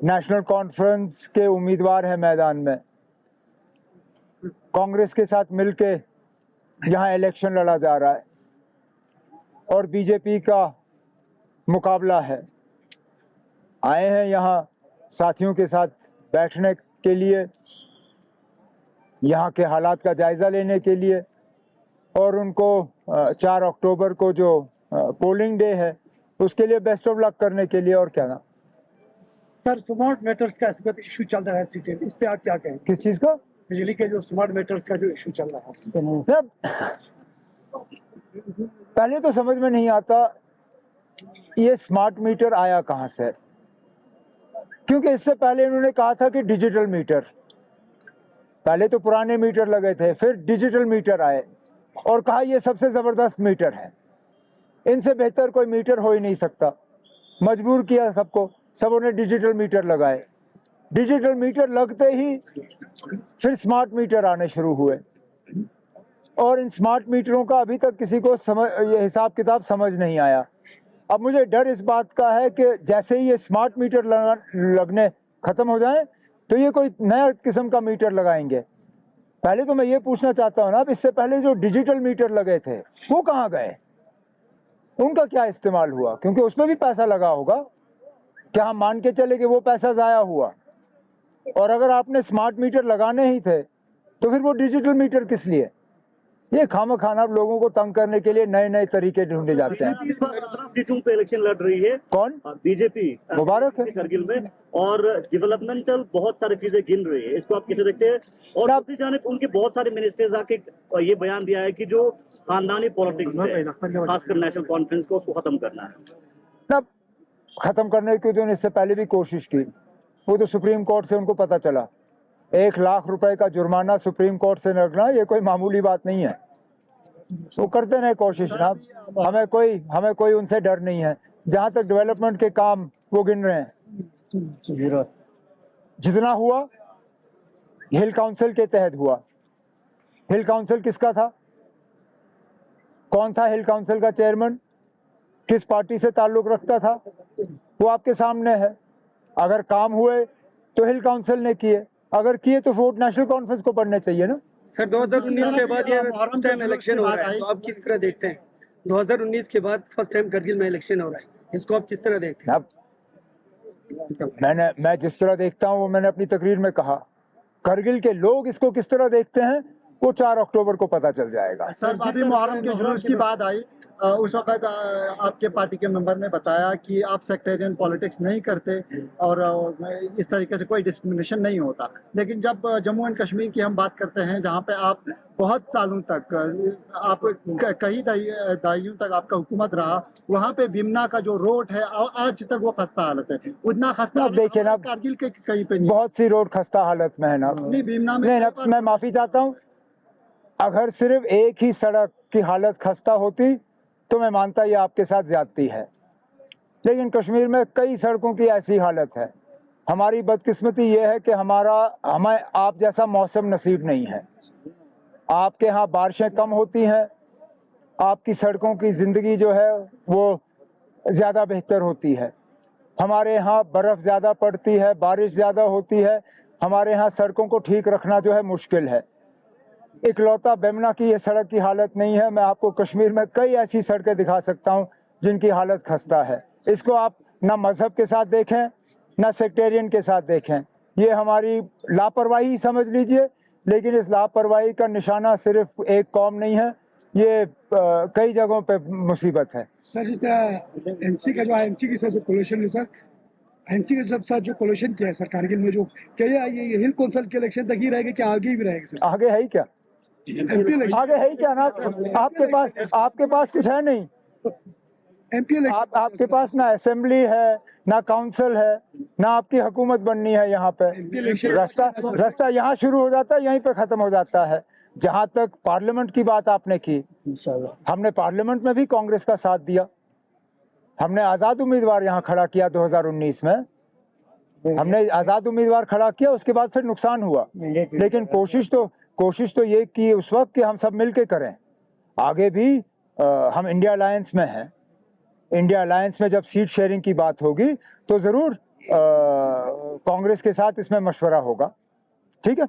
National conference के उम्मीदवार हैं मैदान में, कांग्रेस के साथ मिलके यहाँ इलेक्शन लड़ा जा रहा है और बीजेपी का मुकाबला है। आए हैं यहाँ साथियों के साथ बैठने के लिए, यहाँ के हालात का जायज़ा लेने के लिए, और उनको 4 अक्टूबर को जो पोलिंग डे है उसके लिए बेस्ट ऑफ लक करने के लिए। और क्या ना सर, स्मार्ट मीटर्स का इशू चल रहा है सिटी में, इस पे आप क्या कहें? किस चीज़ का? बिजली के जो स्मार्ट मीटर्स का जो इशू चल रहा है। पहले तो समझ में नहीं आता ये स्मार्ट मीटर आया कहाँ से, क्योंकि इससे पहले इन्होंने कहा था कि डिजिटल मीटर। पहले तो पुराने मीटर लगे थे, फिर डिजिटल मीटर आए और कहा ये सबसे ज़बरदस्त मीटर है, इनसे बेहतर कोई मीटर हो ही नहीं सकता। मजबूर किया सबको, सबों ने डिजिटल मीटर लगाए। डिजिटल मीटर लगते ही फिर स्मार्ट मीटर आने शुरू हुए और इन स्मार्ट मीटरों का अभी तक किसी को ये हिसाब किताब समझ नहीं आया। अब मुझे डर इस बात का है कि जैसे ही ये स्मार्ट मीटर लगने ख़त्म हो जाए तो ये कोई नया किस्म का मीटर लगाएंगे। पहले तो मैं ये पूछना चाहता हूँ ना, अब इससे पहले जो डिजिटल मीटर लगे थे वो कहाँ गए, उनका क्या इस्तेमाल हुआ? क्योंकि उसमें भी पैसा लगा होगा। क्या हम मान के चले कि वो पैसा ज़ाया हुआ? और अगर आपने स्मार्ट मीटर लगाने ही थे तो फिर वो डिजिटल मीटर किस लिए? ये खामखाना लोगों को तंग करने के लिए नए नए तरीके ढूंढे जाते हैं। सीटों पे इलेक्शन लड़ रही है कौन? बीजेपी। मुबारक है। करगिल में और डेवलपमेंटल बहुत सारी चीजें गिन रही है, इसको आप कैसे देखते हैं? और दूसरी जानिब उनके बहुत सारे मिनिस्टर्स आके ये बयान दिया है कि जो खानदानी पॉलिटिक्स है, खासकर नेशनल कॉन्फ्रेंस को, उसको खत्म करना है। तब खत्म करने की तो इससे पहले भी कोशिश की, वो तो सुप्रीम कोर्ट से उनको पता चला। 1 लाख रुपए का जुर्माना सुप्रीम कोर्ट से लगना ये कोई मामूली बात नहीं है। वो करते रहे कोशिश ना, हमें कोई उनसे डर नहीं है। जहाँ तक डेवलपमेंट के काम वो गिन रहे हैं, जितना हुआ हिल काउंसिल के तहत हुआ। हिल काउंसिल किसका था? कौन था हिल काउंसिल का चेयरमैन? किस पार्टी से ताल्लुक रखता था? वो आपके सामने है। अगर काम हुए तो हिल काउंसिल ने किए, अगर किए तो वोट नेशनल कॉन्फ्रेंस को पढ़ने चाहिए ना। सर, 2019 के बाद ये फर्स्ट टाइम इलेक्शन हो रहा है, तो आप किस तरह देखते हैं? 2019 के बाद फर्स्ट टाइम करगिल में इलेक्शन हो रहा है, इसको आप किस तरह देखते हैं? अब मैं जिस तरह देखता हूँ वो मैंने अपनी तकरीर में कहा। करगिल के लोग इसको किस तरह देखते हैं वो 4 अक्टूबर को पता चल जाएगा। सर, अभी मुहर्रम के जुलूस की बात आई, उस वक्त आपके पार्टी के मेंबर ने बताया कि आप सेक्टेरियन पॉलिटिक्स नहीं करते और इस तरीके से कोई डिस्क्रिमिनेशन नहीं होता। लेकिन जब जम्मू एंड कश्मीर की हम बात करते हैं, जहां पे आप बहुत सालों तक, आप कई दहाइयों तक आपका हुकूमत रहा, वहां पे बिमना का जो रोड है आज तक वो खस्ता हालत है। उतना खस्ता देखिए ना, कारगिल के कहीं पे नहीं। बहुत सी रोड खस्ता हालत में है ना। नहीं, बिमना में नहीं, मैं माफी चाहता हूँ। अगर सिर्फ एक ही सड़क की हालत खस्ता होती तो मैं मानता ये आपके साथ ज्यादती है, लेकिन कश्मीर में कई सड़कों की ऐसी हालत है। हमारी बदकिस्मती ये है कि हमें आप जैसा मौसम नसीब नहीं है। आपके यहाँ बारिशें कम होती हैं, आपकी सड़कों की ज़िंदगी जो है वो ज़्यादा बेहतर होती है। हमारे यहाँ बर्फ़ ज़्यादा पड़ती है, बारिश ज़्यादा होती है। हमारे यहाँ सड़कों को ठीक रखना जो है मुश्किल है। इकलौता बेमना की ये सड़क की हालत नहीं है। मैं आपको कश्मीर में कई ऐसी सड़कें दिखा सकता हूँ जिनकी हालत खस्ता है। इसको आप ना मज़हब के साथ देखें ना सेक्टेरियन के साथ देखें, ये हमारी लापरवाही समझ लीजिए। लेकिन इस लापरवाही का निशाना सिर्फ एक कौम नहीं है, ये कई जगहों पे मुसीबत है। सर, जिस तरह एनसी का जो एनसी के साथ जो कोलिशन है सर, एनसी के साथ जो कोलिशन किया है सर कारगिल में, जो क्या ये हिल काउंसिल के इलेक्शन तक ही रहेगा क्या आगे भी रहेगा सर? आगे है ही क्या? एमपी इलेक्शन आगे है ही क्या ना? आपके पास कुछ है नहीं। एमपी इलेक्शन आपके पास ना असेंबली है ना काउंसिल है, ना आपकी हुकूमत बननी है। यहाँ पे रास्ता यहाँ शुरू हो जाता है, यहीं पे ख़त्म हो जाता है। जहाँ तक पार्लियामेंट की बात आपने की, हमने पार्लियामेंट में भी कांग्रेस का साथ दिया। हमने आज़ाद उम्मीदवार यहाँ खड़ा किया 2019 में, हमने आज़ाद उम्मीदवार खड़ा किया। उसके बाद फिर नुकसान हुआ, लेकिन कोशिश तो ये की उस वक्त कि हम सब मिल के करें। आगे भी हम इंडिया अलायंस में हैं। इंडिया अलायंस में जब सीट शेयरिंग की बात होगी तो ज़रूर कांग्रेस के साथ इसमें मशवरा होगा, ठीक है।